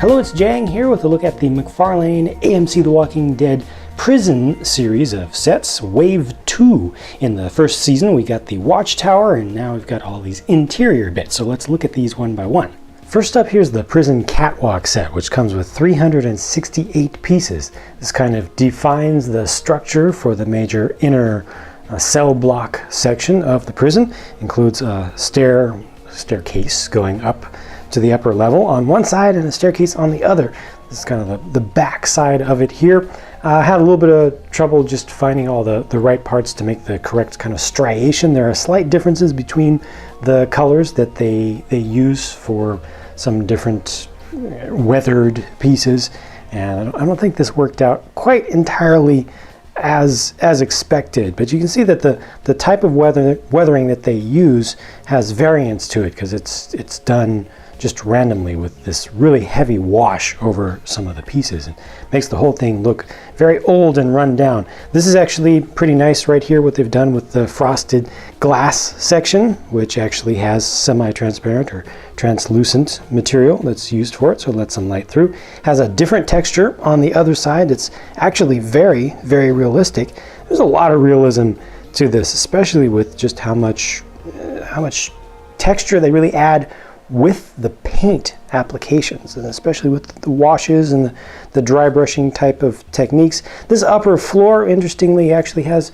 Hello, it's Jang here with a look at the McFarlane AMC The Walking Dead Prison series of sets, Wave 2. In the first season we got the Watchtower, and now we've got all these interior bits, so let's look at these one by one. First up, here's the Prison Catwalk set, which comes with 368 pieces. This kind of defines the structure for the major inner cell block section of the prison. Includes a staircase going up to the upper level on one side and a staircase on the other. This is kind of the back side of it here. I had a little bit of trouble just finding all the right parts to make the correct kind of striation. There are slight differences between the colors that they use for some different weathered pieces, and I don't think this worked out quite entirely as expected, but you can see that the type of weathering that they use has variance to it, because it's done just randomly with this really heavy wash over some of the pieces, and makes the whole thing look very old and run down. This is actually pretty nice right here, what they've done with the frosted glass section, which actually has semi-transparent or translucent material that's used for it, so it lets some light through. Has a different texture on the other side. It's actually very, very realistic. There's a lot of realism to this, especially with just how much texture they really add with the paint applications, and especially with the washes and the dry brushing type of techniques. This upper floor, interestingly, actually has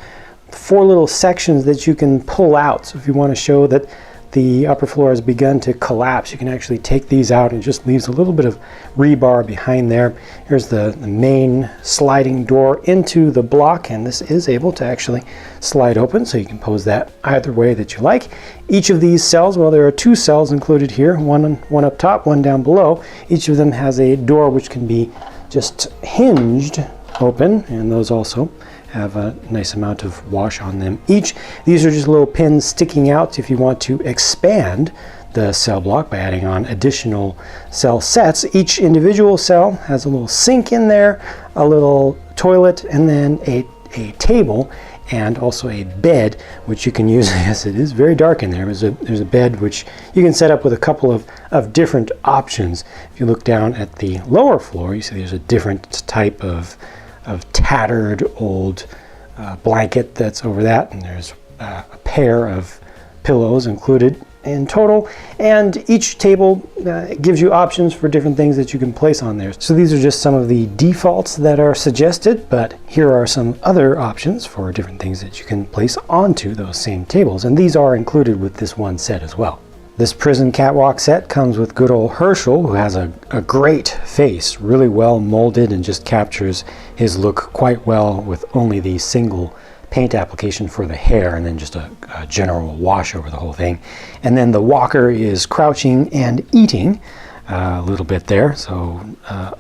4 little sections that you can pull out. So if you want to show that the upper floor has begun to collapse, you can actually take these out, and it just leaves a little bit of rebar behind there. Here's the main sliding door into the block, and this is able to actually slide open, so you can pose that either way that you like. Each of these cells, well, there are 2 cells included here, one up top, one down below. Each of them has a door which can be just hinged open, and those also have a nice amount of wash on them each. These are just little pins sticking out if you want to expand the cell block by adding on additional cell sets. Each individual cell has a little sink in there, a little toilet, and then a table, and also a bed, which you can use. Yes, it is very dark in there. There's a bed which you can set up with a couple of different options. If you look down at the lower floor, you see there's a different type of tattered old blanket that's over that, and there's a pair of pillows included in total, and each table gives you options for different things that you can place on there. So these are just some of the defaults that are suggested, but here are some other options for different things that you can place onto those same tables, and these are included with this one set as well. This Prison Catwalk set comes with good old Herschel, who has a great face, really well molded, and just captures his look quite well with only the single paint application for the hair, and then just a general wash over the whole thing. And then the walker is crouching and eating a little bit there, so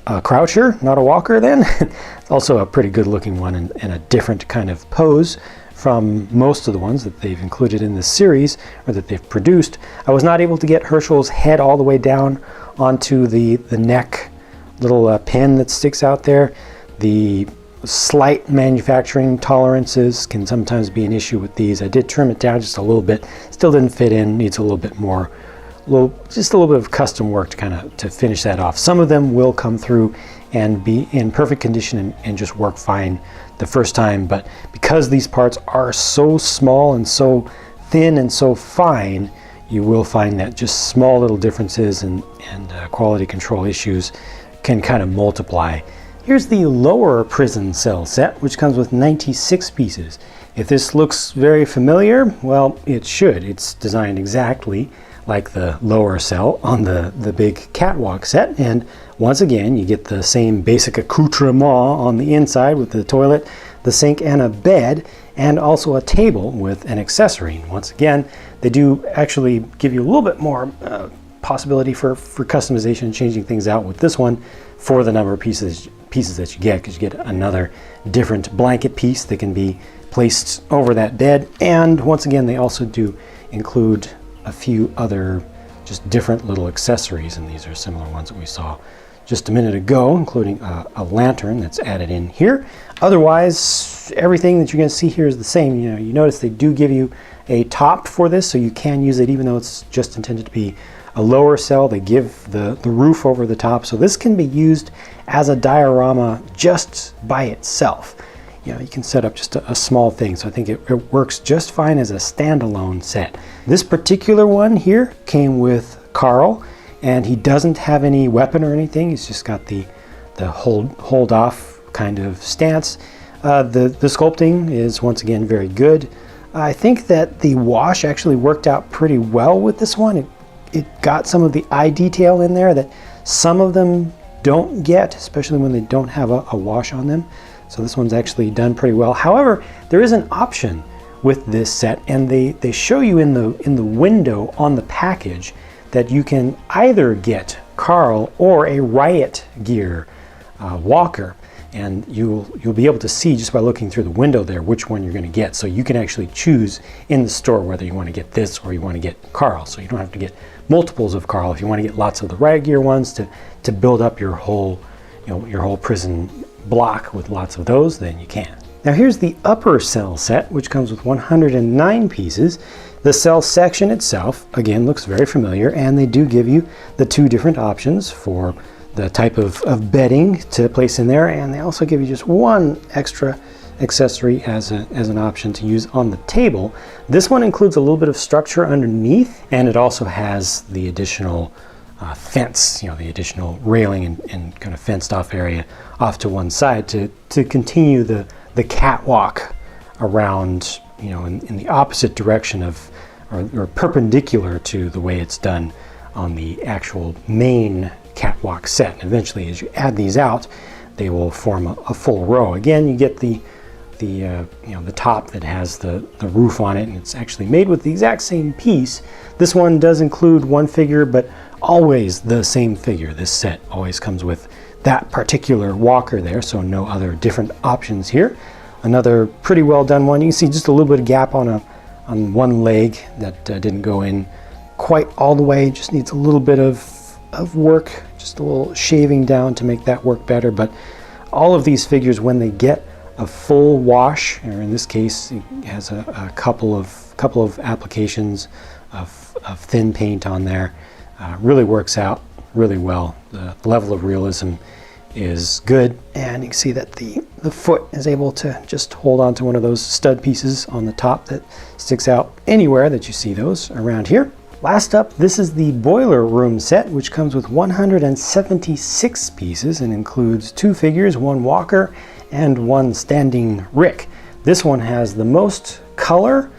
a croucher, not a walker then. It's also a pretty good looking one, and a different kind of pose from most of the ones that they've included in this series, or that they've produced. I was not able to get Herschel's head all the way down onto the neck little pin that sticks out there. The slight manufacturing tolerances can sometimes be an issue with these. I did trim it down just a little bit. Still didn't fit in. Needs a little bit more, just a little bit of custom work to finish that off. Some of them will come through and be in perfect condition and just work fine the first time, but because these parts are so small and so thin and so fine, you will find that just small little differences and quality control issues can kind of multiply. Here's the lower prison cell set, which comes with 96 pieces. If this looks very familiar, well, it should. It's designed exactly like the lower cell on the big Catwalk set, and once again you get the same basic accoutrement on the inside with the toilet, the sink, and a bed, and also a table with an accessory. Once again, they do actually give you a little bit more possibility for customization, changing things out with this one for the number of pieces that you get, because you get another different blanket piece that can be placed over that bed. And once again, they also do include a few other just different little accessories, and these are similar ones that we saw just a minute ago, including a lantern that's added in here. Otherwise, everything that you're going to see here is the same. You notice they do give you a top for this, so you can use it even though it's just intended to be a lower cell. They give the roof over the top. So this can be used as a diorama just by itself. You know, you can set up just a small thing. So I think it works just fine as a standalone set. This particular one here came with Carl, and he doesn't have any weapon or anything. He's just got the hold off kind of stance. The sculpting is once again very good. I think that the wash actually worked out pretty well with this one. It got some of the eye detail in there that some of them don't get, especially when they don't have a wash on them. So this one's actually done pretty well. However, there is an option with this set, and they show you in the window on the package that you can either get Carl or a Riot Gear walker, and you'll be able to see just by looking through the window there which one you're going to get. So you can actually choose in the store whether you want to get this or you want to get Carl. So you don't have to get multiples of Carl. If you want to get lots of the Riot Gear ones to build up your whole prison block with lots of those, then you can. Now here's the upper cell set, which comes with 109 pieces. The cell section itself, again, looks very familiar, and they do give you the two different options for the type of bedding to place in there, and they also give you just one extra accessory as an option to use on the table. This one includes a little bit of structure underneath, and it also has the additional fence, the additional railing and kind of fenced off area off to one side to continue the catwalk around, in the opposite direction of, or perpendicular to the way it's done on the actual main catwalk set. And eventually, as you add these out, they will form a full row. Again, you get the top that has the roof on it, and it's actually made with the exact same piece. This one does include one figure, but always the same figure. This set always comes with that particular walker there, so no other different options here. Another pretty well done one. You can see just a little bit of gap on one leg that didn't go in quite all the way. Just needs a little bit of work, just a little shaving down to make that work better. But all of these figures, when they get a full wash, or in this case, it has a couple of applications of thin paint on there, really works out really well. The level of realism is good, and you can see that the foot is able to just hold on to one of those stud pieces on the top that sticks out anywhere that you see those around here. Last up, this is the boiler room set, which comes with 176 pieces and includes two figures, one walker and one standing rick. This one has the most color,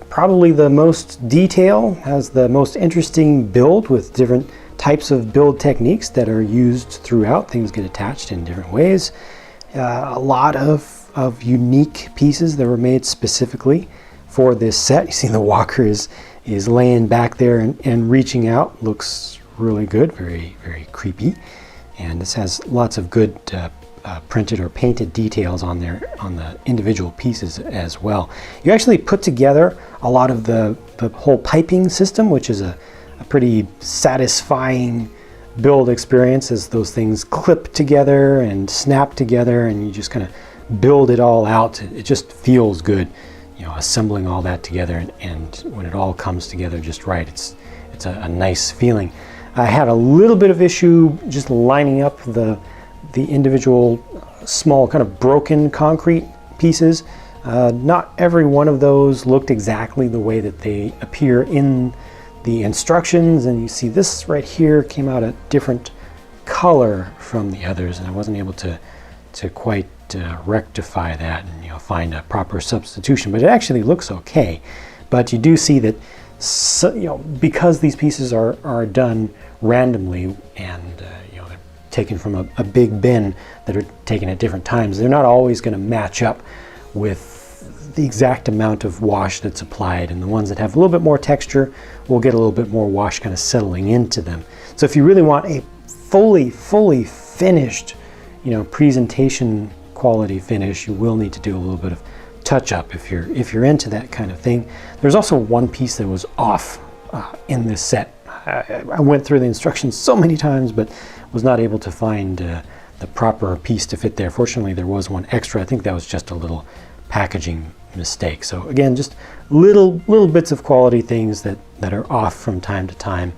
probably the most detail, has the most interesting build with different types of build techniques that are used throughout. Things get attached in different ways. A lot of unique pieces that were made specifically for this set. You see the walker is laying back there and reaching out. Looks really good, very, very creepy. And this has lots of good printed or painted details on there on the individual pieces as well. You actually put together a lot of the whole piping system, which is a pretty satisfying build experience as those things clip together and snap together, and you just kind of build it all out. It just feels good, assembling all that together, and when it all comes together just right, it's a nice feeling. I had a little bit of issue just lining up the individual small kind of broken concrete pieces. Not every one of those looked exactly the way that they appear in the instructions, and you see this right here came out a different color from the others, and I wasn't able to quite rectify that and find a proper substitution, but it actually looks okay. But you do see that because these pieces are done randomly and they're taken from a big bin that are taken at different times, they're not always going to match up with the exact amount of wash that's applied, and the ones that have a little bit more texture will get a little bit more wash kind of settling into them. So if you really want a fully finished presentation quality finish, you will need to do a little bit of touch up if you're into that kind of thing. There's also one piece that was off in this set. I went through the instructions so many times, but was not able to find the proper piece to fit there. Fortunately, there was one extra. I think that was just a little packaging mistake. So again, just little bits of quality things that are off from time to time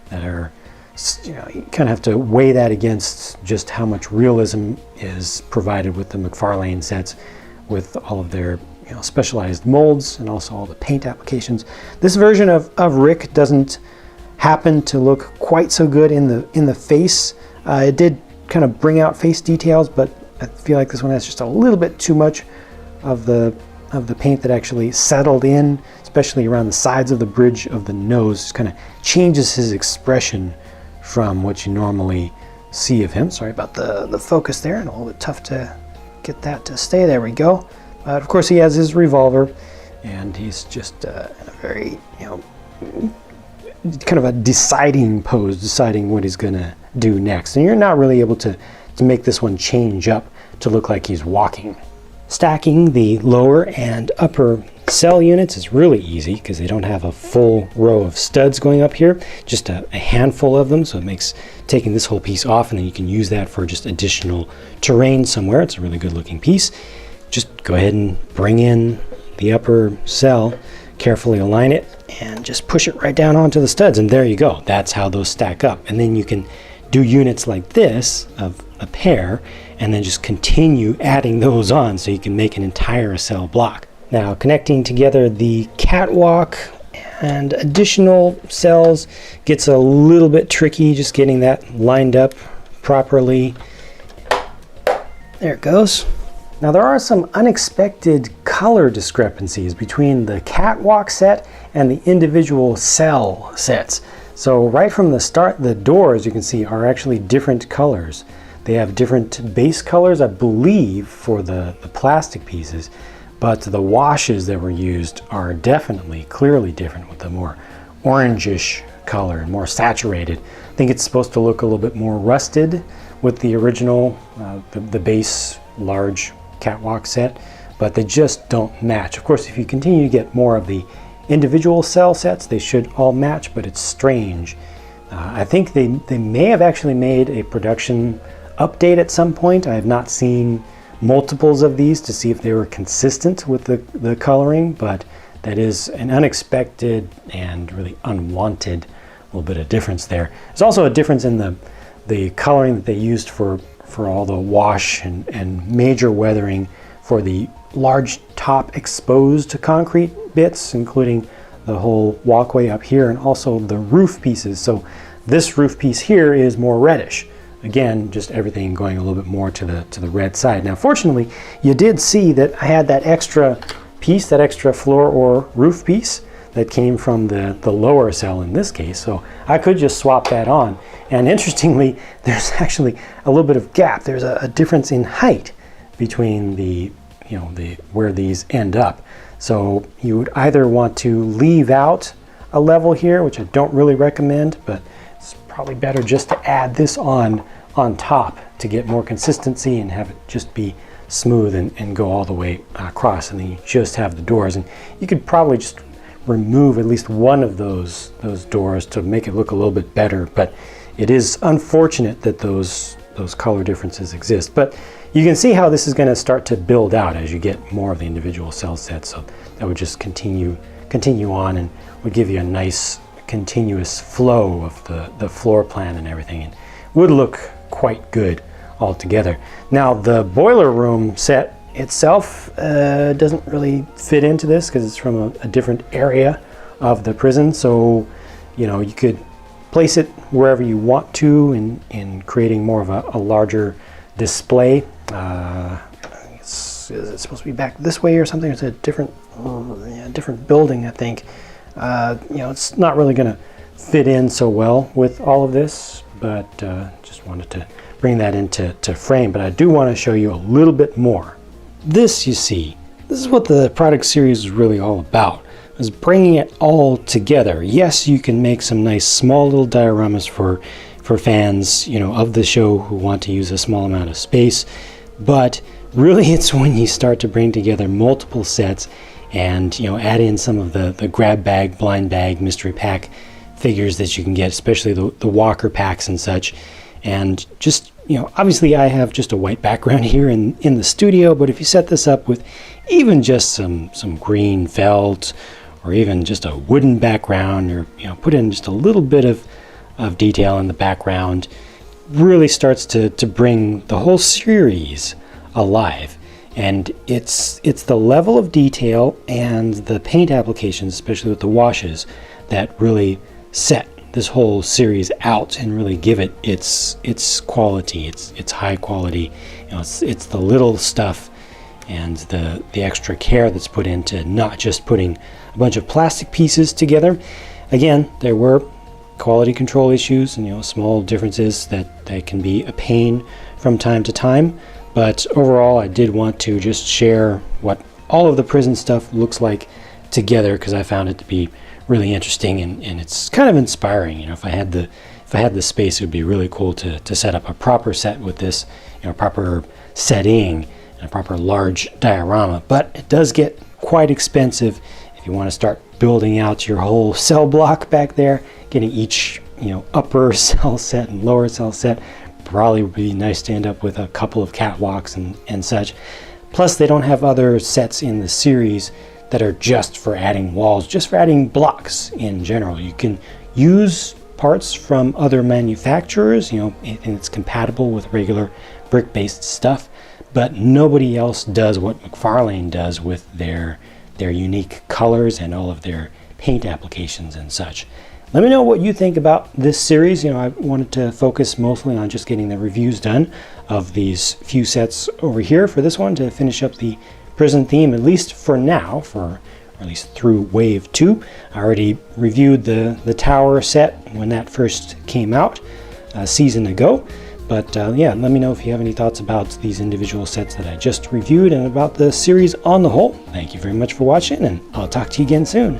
that are, you know, you kind of have to weigh that against just how much realism is provided with the McFarlane sets, with all of their, you know, specialized molds and also all the paint applications. This version of Rick doesn't happen to look quite so good in the face. It did kind of bring out face details, but I feel like this one has just a little bit too much of the paint that actually settled in, especially around the sides of the bridge of the nose. Just kind of changes his expression from what you normally see of him. Sorry about the focus there, and a little bit tough to get that to stay. There we go. Of course, he has his revolver, and he's just in a very, you know, kind of a deciding pose, deciding what he's gonna do next. And you're not really able to make this one change up to look like he's walking. Stacking the lower and upper cell units is really easy because they don't have a full row of studs going up here, just a handful of them, so it makes taking this whole piece off, and then you can use that for just additional terrain somewhere. It's a really good looking piece. Just go ahead and bring in the upper cell, carefully align it, and just push it right down onto the studs, and there you go. That's how those stack up. And then you can do units like this of a pair, and then just continue adding those on so you can make an entire cell block. Now, connecting together the catwalk and additional cells gets a little bit tricky, just getting that lined up properly. There it goes. Now, there are some unexpected color discrepancies between the catwalk set and the individual cell sets. So right from the start, the doors, you can see, are actually different colors. They have different base colors, I believe, for the plastic pieces, but the washes that were used are definitely clearly different, with a more orangish color and more saturated. I think it's supposed to look a little bit more rusted with the original, the base large catwalk set, but they just don't match. Of course, if you continue to get more of the individual cell sets, they should all match, but it's strange. I think they may have actually made a production update at some point. I have not seen multiples of these to see if they were consistent with the coloring, but that is an unexpected and really unwanted little bit of difference there. There's also a difference in the coloring that they used for all the wash and major weathering for the large top exposed concrete bits, including the whole walkway up here and also the roof pieces. So this roof piece here is more reddish. Again, just everything going a little bit more to the red side. Now, fortunately, you did see that I had that extra piece, that extra floor or roof piece that came from the lower cell in this case, so I could just swap that on. And interestingly, there's actually a little bit of gap. There's a difference in height between where these end up. So you would either want to leave out a level here, which I don't really recommend, but it's probably better just to add this on top to get more consistency and have it just be smooth and go all the way across, and then you just have the doors. And you could probably just remove at least one of those doors to make it look a little bit better, but it is unfortunate that those color differences exist. But you can see how this is going to start to build out as you get more of the individual cell sets, so that would just continue on and would give you a nice continuous flow of the floor plan and everything, and would look quite good altogether. Now, the boiler room set itself doesn't really fit into this because it's from a different area of the prison, so you could place it wherever you want to in creating more of a larger display. Is it supposed to be back this way or something? It's a different building, I think. It's not really going to fit in so well with all of this, but just wanted to bring that into frame. But I do want to show you a little bit more. This, you see, this is what the product series is really all about, is bringing it all together. Yes, you can make some nice small little dioramas for fans, of the show who want to use a small amount of space, but really it's when you start to bring together multiple sets and add in some of the grab bag, blind bag, mystery pack figures that you can get, especially the walker packs and such. And just obviously I have just a white background here in the studio, but if you set this up with even just some green felt or even just a wooden background, or put in just a little bit of of detail in the background really starts to bring the whole series alive. And it's the level of detail and the paint applications, especially with the washes, that really set this whole series out and really give it its quality, its high quality. You know, it's the little stuff and the extra care that's put into not just putting a bunch of plastic pieces together. Again, there were quality control issues and, you know, small differences that can be a pain from time to time. But overall, I did want to just share what all of the prison stuff looks like together, because I found it to be really interesting and it's kind of inspiring. You know, if I had the space, it would be really cool to set up a proper set with this, you know, proper setting and a proper large diorama. But it does get quite expensive if you want to start building out your whole cell block back there, getting each, you know, upper cell set and lower cell set. Probably would be nice to end up with a couple of catwalks and such. Plus, they don't have other sets in the series that are just for adding walls, just for adding blocks in general. You can use parts from other manufacturers, you know, and it's compatible with regular brick-based stuff, but nobody else does what McFarlane does with their unique colors and all of their paint applications and such. Let me know what you think about this series. You know, I wanted to focus mostly on just getting the reviews done of these few sets over here for this one to finish up the prison theme, at least for now, or at least through Wave 2. I already reviewed the tower set when that first came out a season ago. But yeah, let me know if you have any thoughts about these individual sets that I just reviewed and about the series on the whole. Thank you very much for watching, and I'll talk to you again soon.